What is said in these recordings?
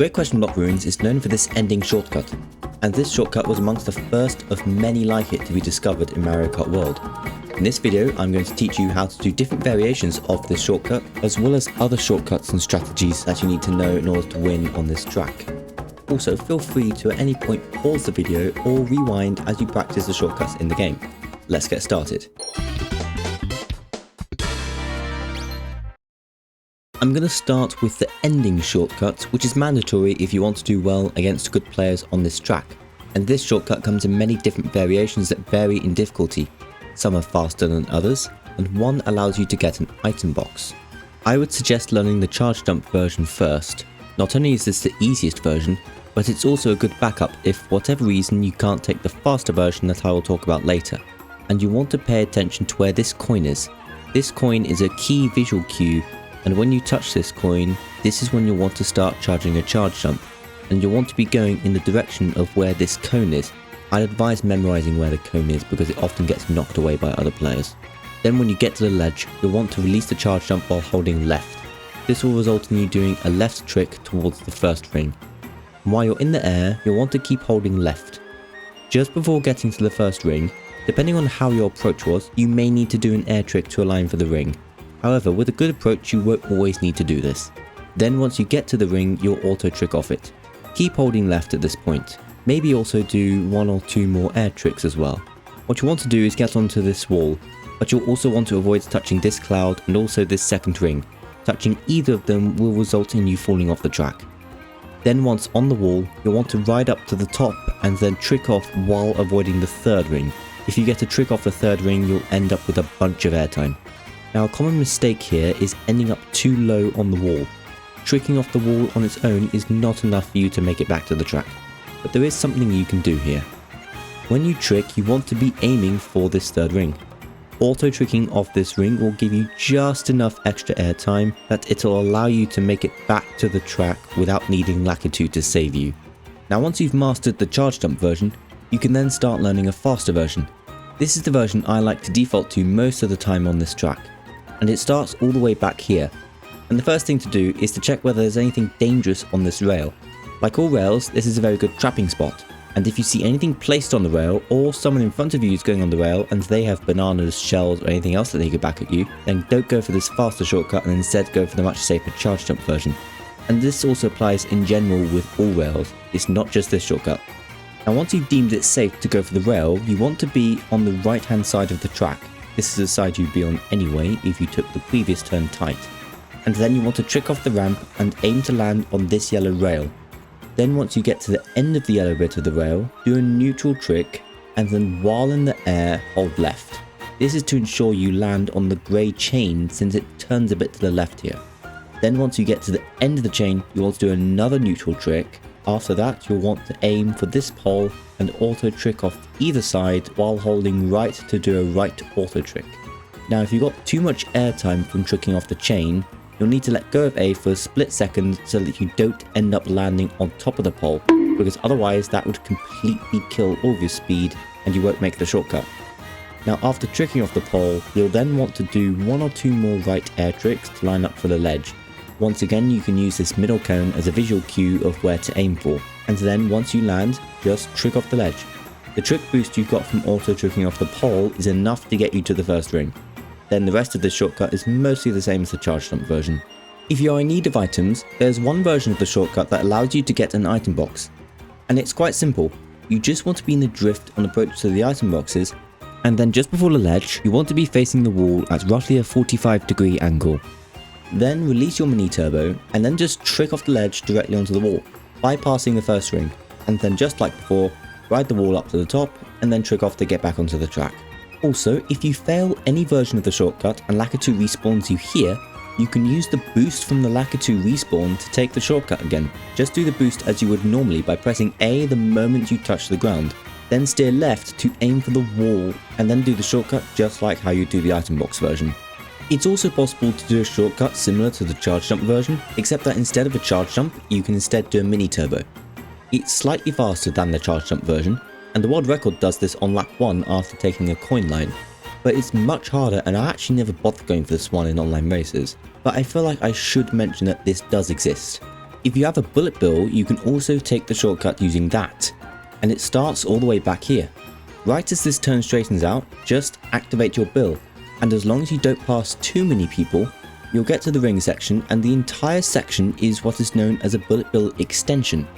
Great Question Block Ruins is known for this ending shortcut, and this shortcut was amongst the first of many like it to be discovered in Mario Kart World. In this video, I'm going to teach you how to do different variations of this shortcut, as well as other shortcuts and strategies that you need to know in order to win on this track. Also, feel free to at any point pause the video or rewind as you practice the shortcuts in the game. Let's get started. I'm going to start with the ending shortcut, which is mandatory if you want to do well against good players on this track. And this shortcut comes in many different variations that vary in difficulty. Some are faster than others, and one allows you to get an item box. I would suggest learning the charge jump version first. Not only is this the easiest version, but it's also a good backup if for whatever reason you can't take the faster version that I will talk about later. And you want to pay attention to where this coin is. This coin is a key visual cue, and when you touch this coin, this is when you'll want to start charging a charge jump, and you'll want to be going in the direction of where this cone is. I'd advise memorizing where the cone is because it often gets knocked away by other players. Then when you get to the ledge, you'll want to release the charge jump while holding left. This will result in you doing a left trick towards the first ring. And while you're in the air, you'll want to keep holding left. Just before getting to the first ring, depending on how your approach was, you may need to do an air trick to align for the ring. However, with a good approach, you won't always need to do this. Then once you get to the ring, you'll auto trick off it. Keep holding left at this point. Maybe also do one or two more air tricks as well. What you want to do is get onto this wall, but you'll also want to avoid touching this cloud and also this second ring. Touching either of them will result in you falling off the track. Then once on the wall, you'll want to ride up to the top and then trick off while avoiding the third ring. If you get a trick off the third ring, you'll end up with a bunch of airtime. Now, a common mistake here is ending up too low on the wall. Tricking off the wall on its own is not enough for you to make it back to the track, but there is something you can do here. When you trick, you want to be aiming for this third ring. Auto tricking off this ring will give you just enough extra airtime that it'll allow you to make it back to the track without needing Lakitu to save you. Now, once you've mastered the charge jump version, you can then start learning a faster version. This is the version I like to default to most of the time on this track, and it starts all the way back here. And the first thing to do is to check whether there's anything dangerous on this rail. Like all rails, this is a very good trapping spot, and if you see anything placed on the rail or someone in front of you is going on the rail and they have bananas, shells or anything else that they could back at you, then don't go for this faster shortcut and instead go for the much safer charge jump version. And this also applies in general with all rails, it's not just this shortcut. Now once you've deemed it safe to go for the rail, you want to be on the right hand side of the track. This is the side you'd be on anyway if you took the previous turn tight. And then you want to trick off the ramp and aim to land on this yellow rail. Then once you get to the end of the yellow bit of the rail, do a neutral trick and then while in the air, hold left. This is to ensure you land on the grey chain since it turns a bit to the left here. Then once you get to the end of the chain, you want to do another neutral trick. After that, you'll want to aim for this pole and auto trick off either side while holding right to do a right auto trick. Now if you've got too much airtime from tricking off the chain, you'll need to let go of A for a split second so that you don't end up landing on top of the pole, because otherwise that would completely kill all of your speed and you won't make the shortcut. Now after tricking off the pole, you'll then want to do one or two more right air tricks to line up for the ledge. Once again, you can use this middle cone as a visual cue of where to aim for, and then once you land, just trick off the ledge. The trick boost you got from auto tricking off the pole is enough to get you to the first ring. Then the rest of this shortcut is mostly the same as the charge jump version. If you are in need of items, there's one version of the shortcut that allows you to get an item box. And it's quite simple. You just want to be in the drift on approach to the item boxes, and then just before the ledge, you want to be facing the wall at roughly a 45-degree angle. Then release your mini turbo and then just trick off the ledge directly onto the wall, bypassing the first ring, and then just like before, ride the wall up to the top and then trick off to get back onto the track. Also, if you fail any version of the shortcut and Lakitu respawns you here, you can use the boost from the Lakitu respawn to take the shortcut again. Just do the boost as you would normally by pressing A the moment you touch the ground, then steer left to aim for the wall and then do the shortcut just like how you do the item box version. It's also possible to do a shortcut similar to the charge jump version, except that instead of a charge jump, you can instead do a mini turbo. It's slightly faster than the charge jump version, and the world record does this on lap 1 after taking a coin line. But it's much harder and I actually never bothered going for this one in online races, but I feel like I should mention that this does exist. If you have a bullet bill, you can also take the shortcut using that, and it starts all the way back here. Right as this turn straightens out, just activate your bill, and as long as you don't pass too many people, you'll get to the ring section, and the entire section is what is known as a bullet bill extension.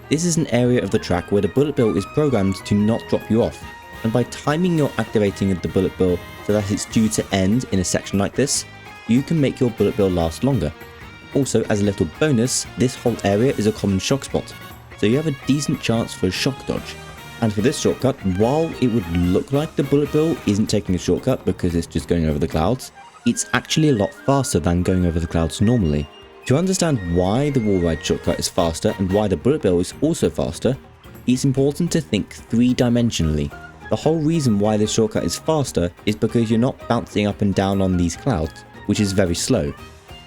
This is an area of the track where the bullet bill is programmed to not drop you off, and by timing your activating of the bullet bill so that it's due to end in a section like this, you can make your bullet bill last longer. Also, as a little bonus, this whole area is a common shock spot, so you have a decent chance for a shock dodge. And for this shortcut, while it would look like the bullet bill isn't taking a shortcut because it's just going over the clouds, it's actually a lot faster than going over the clouds normally. To understand why the wall ride shortcut is faster and why the bullet bill is also faster, it's important to think three-dimensionally. The whole reason why this shortcut is faster is because you're not bouncing up and down on these clouds, which is very slow.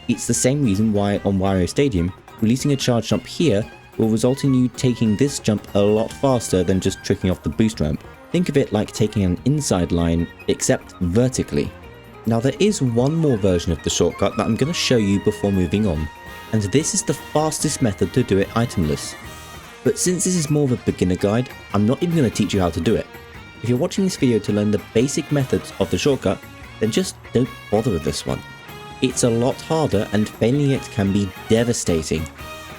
It's the same reason why on Wario Stadium, releasing a charge jump here will result in you taking this jump a lot faster than just tricking off the boost ramp. Think of it like taking an inside line, except vertically. Now there is one more version of the shortcut that I'm going to show you before moving on, and this is the fastest method to do it itemless. But since this is more of a beginner guide, I'm not even going to teach you how to do it. If you're watching this video to learn the basic methods of the shortcut, then just don't bother with this one. It's a lot harder and failing it can be devastating,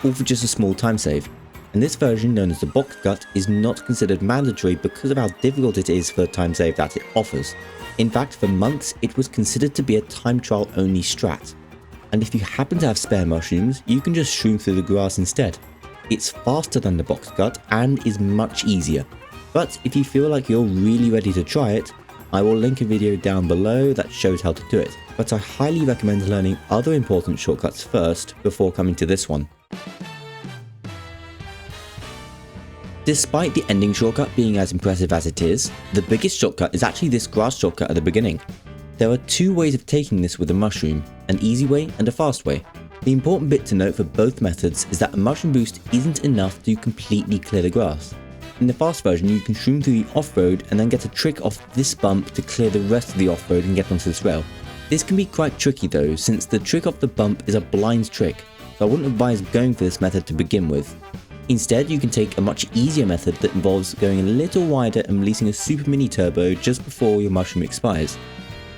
all for just a small time save. And this version, known as the box cut, is not considered mandatory because of how difficult it is for the time save that it offers. In fact, for months it was considered to be a time trial only strat. And if you happen to have spare mushrooms, you can just shroom through the grass instead. It's faster than the box cut and is much easier. But if you feel like you're really ready to try it, I will link a video down below that shows how to do it, but I highly recommend learning other important shortcuts first before coming to this one. Despite the ending shortcut being as impressive as it is, the biggest shortcut is actually this grass shortcut at the beginning. There are two ways of taking this with a mushroom, an easy way and a fast way. The important bit to note for both methods is that a mushroom boost isn't enough to completely clear the grass. In the fast version, you can shroom through the off-road and then get a trick off this bump to clear the rest of the off-road and get onto this rail. This can be quite tricky though, since the trick off the bump is a blind trick, so I wouldn't advise going for this method to begin with. Instead, you can take a much easier method that involves going a little wider and releasing a super mini turbo just before your mushroom expires.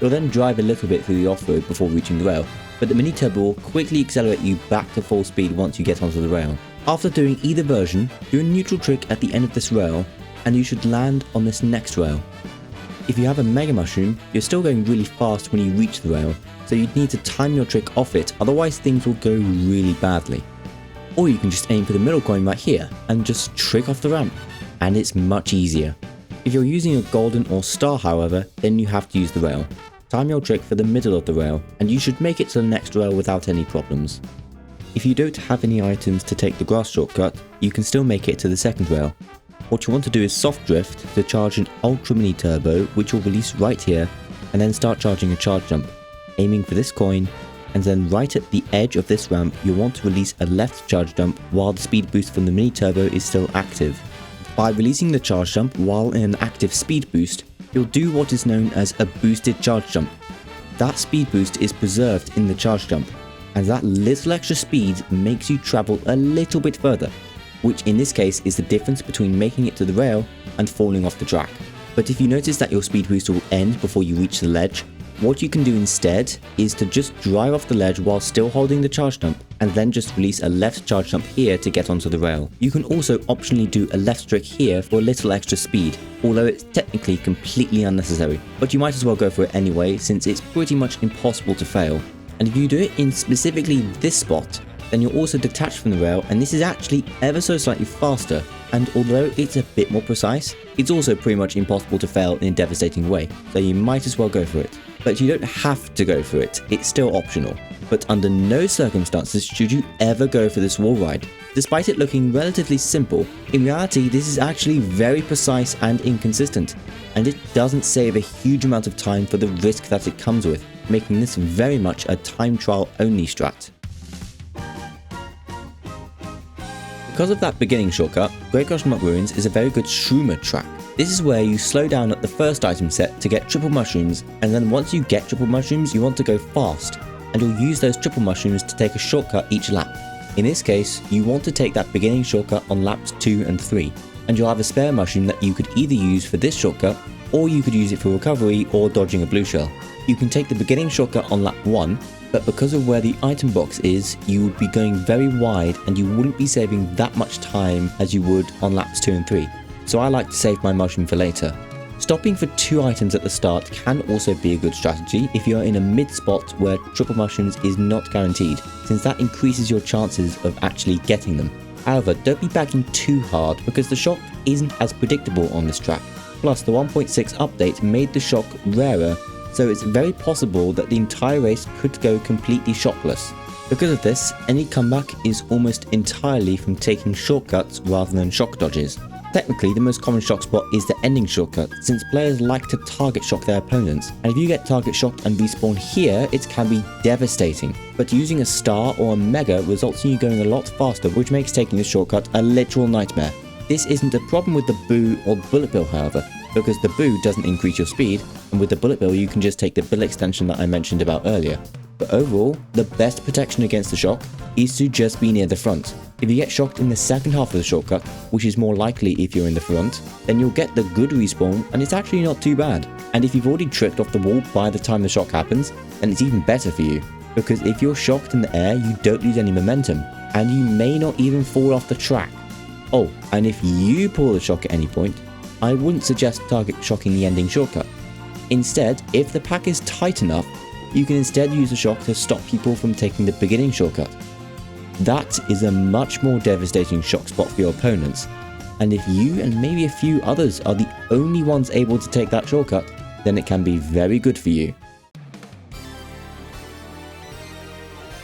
You'll then drive a little bit through the off-road before reaching the rail, but the mini turbo will quickly accelerate you back to full speed once you get onto the rail. After doing either version, do a neutral trick at the end of this rail, and you should land on this next rail. If you have a mega mushroom, you're still going really fast when you reach the rail, so you'd need to time your trick off it, otherwise things will go really badly. Or you can just aim for the middle coin right here, and just trick off the ramp, and it's much easier. If you're using a golden or star however, then you have to use the rail. Time your trick for the middle of the rail, and you should make it to the next rail without any problems. If you don't have any items to take the grass shortcut, you can still make it to the second rail. What you want to do is soft drift to charge an ultra mini turbo, which will release right here, and then start charging a charge jump, aiming for this coin, and then right at the edge of this ramp you'll want to release a left charge jump while the speed boost from the mini turbo is still active. By releasing the charge jump while in an active speed boost, you'll do what is known as a boosted charge jump. That speed boost is preserved in the charge jump, and that little extra speed makes you travel a little bit further, which in this case is the difference between making it to the rail and falling off the track. But if you notice that your speed boost will end before you reach the ledge, what you can do instead is to just drive off the ledge while still holding the charge jump, and then just release a left charge jump here to get onto the rail. You can also optionally do a left trick here for a little extra speed, although it's technically completely unnecessary, but you might as well go for it anyway since it's pretty much impossible to fail. And if you do it in specifically this spot, then you're also detached from the rail, and this is actually ever so slightly faster, and although it's a bit more precise, it's also pretty much impossible to fail in a devastating way, so you might as well go for it. But you don't have to go for it, it's still optional. But under no circumstances should you ever go for this wall ride. Despite it looking relatively simple, in reality this is actually very precise and inconsistent, and it doesn't save a huge amount of time for the risk that it comes with, making this very much a time trial only strat. Because of that beginning shortcut, Great Crush Nut Ruins is a very good shroomer track. This is where you slow down at the first item set to get triple mushrooms, and then once you get triple mushrooms you want to go fast, and you'll use those triple mushrooms to take a shortcut each lap. In this case, you want to take that beginning shortcut on laps 2 and 3, and you'll have a spare mushroom that you could either use for this shortcut, or you could use it for recovery or dodging a blue shell. You can take the beginning shortcut on lap 1, but because of where the item box is, you would be going very wide and you wouldn't be saving that much time as you would on laps 2 and 3. So I like to save my mushroom for later. Stopping for 2 items at the start can also be a good strategy if you are in a mid spot where triple mushrooms is not guaranteed, since that increases your chances of actually getting them. However, don't be bagging too hard because the shock isn't as predictable on this track. Plus, the 1.6 update made the shock rarer, so it's very possible that the entire race could go completely shockless. Because of this, any comeback is almost entirely from taking shortcuts rather than shock dodges. Technically, the most common shock spot is the ending shortcut, since players like to target shock their opponents, and if you get target shocked and respawn here, it can be devastating. But using a star or a mega results in you going a lot faster, which makes taking the shortcut a literal nightmare. This isn't a problem with the boo or bullet bill however, because the boo doesn't increase your speed, and with the bullet bill you can just take the bill extension that I mentioned about earlier. But overall, the best protection against the shock is to just be near the front. If you get shocked in the second half of the shortcut, which is more likely if you're in the front, then you'll get the good respawn and it's actually not too bad. And if you've already tripped off the wall by the time the shock happens, then it's even better for you. Because if you're shocked in the air, you don't lose any momentum, and you may not even fall off the track. Oh, and if you pull the shock at any point, I wouldn't suggest target shocking the ending shortcut. Instead, if the pack is tight enough, you can instead use the shock to stop people from taking the beginning shortcut. That is a much more devastating shock spot for your opponents, and if you and maybe a few others are the only ones able to take that shortcut, then it can be very good for you.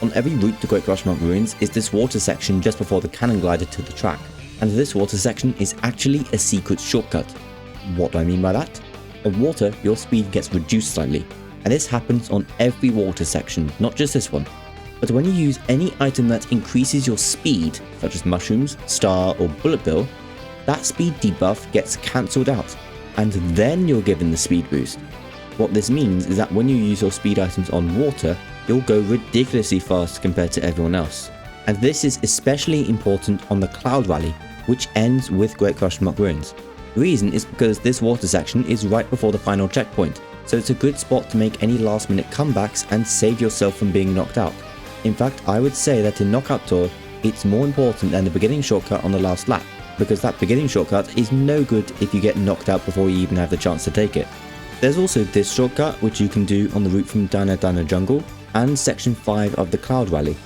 On every route to Great Crushmark Ruins is this water section just before the cannon glider to the track, and this water section is actually a secret shortcut. What do I mean by that? On water, your speed gets reduced slightly, and this happens on every water section, not just this one. But when you use any item that increases your speed, such as mushrooms, star or bullet bill, that speed debuff gets cancelled out, and then you're given the speed boost. What this means is that when you use your speed items on water, you'll go ridiculously fast compared to everyone else. And this is especially important on the Cloud Rally, which ends with Great Crushmark Ruins. The reason is because this water section is right before the final checkpoint, so it's a good spot to make any last minute comebacks and save yourself from being knocked out. In fact, I would say that in Knockout Tour, it's more important than the beginning shortcut on the last lap, because that beginning shortcut is no good if you get knocked out before you even have the chance to take it. There's also this shortcut which you can do on the route from Dino Dino Jungle and section 5 of the Cloud Rally,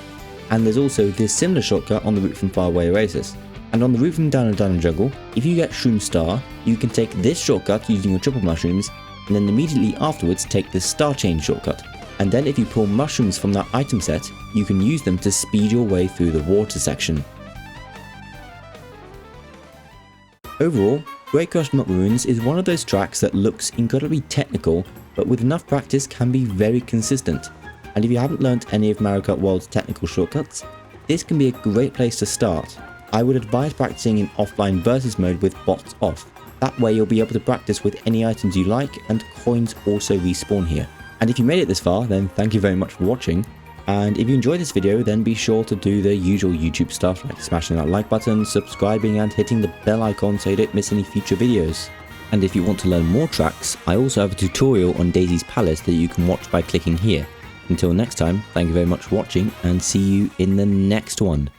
and there's also this similar shortcut on the route from Faraway Oasis. And on the route from Dino Dino Jungle, if you get Shroom Star, you can take this shortcut using your triple mushrooms, and then immediately afterwards take the Star Chain shortcut. And then if you pull mushrooms from that item set, you can use them to speed your way through the water section. Overall, Great Crushmark Ruins is one of those tracks that looks incredibly technical, but with enough practice can be very consistent. And if you haven't learnt any of Mario Kart World's technical shortcuts, this can be a great place to start. I would advise practicing in offline versus mode with bots off. That way you'll be able to practice with any items you like, and coins also respawn here. And if you made it this far, then thank you very much for watching. And if you enjoyed this video, then be sure to do the usual YouTube stuff like smashing that like button, subscribing and hitting the bell icon so you don't miss any future videos. And if you want to learn more tracks, I also have a tutorial on Daisy's Palace that you can watch by clicking here. Until next time, thank you very much for watching and see you in the next one.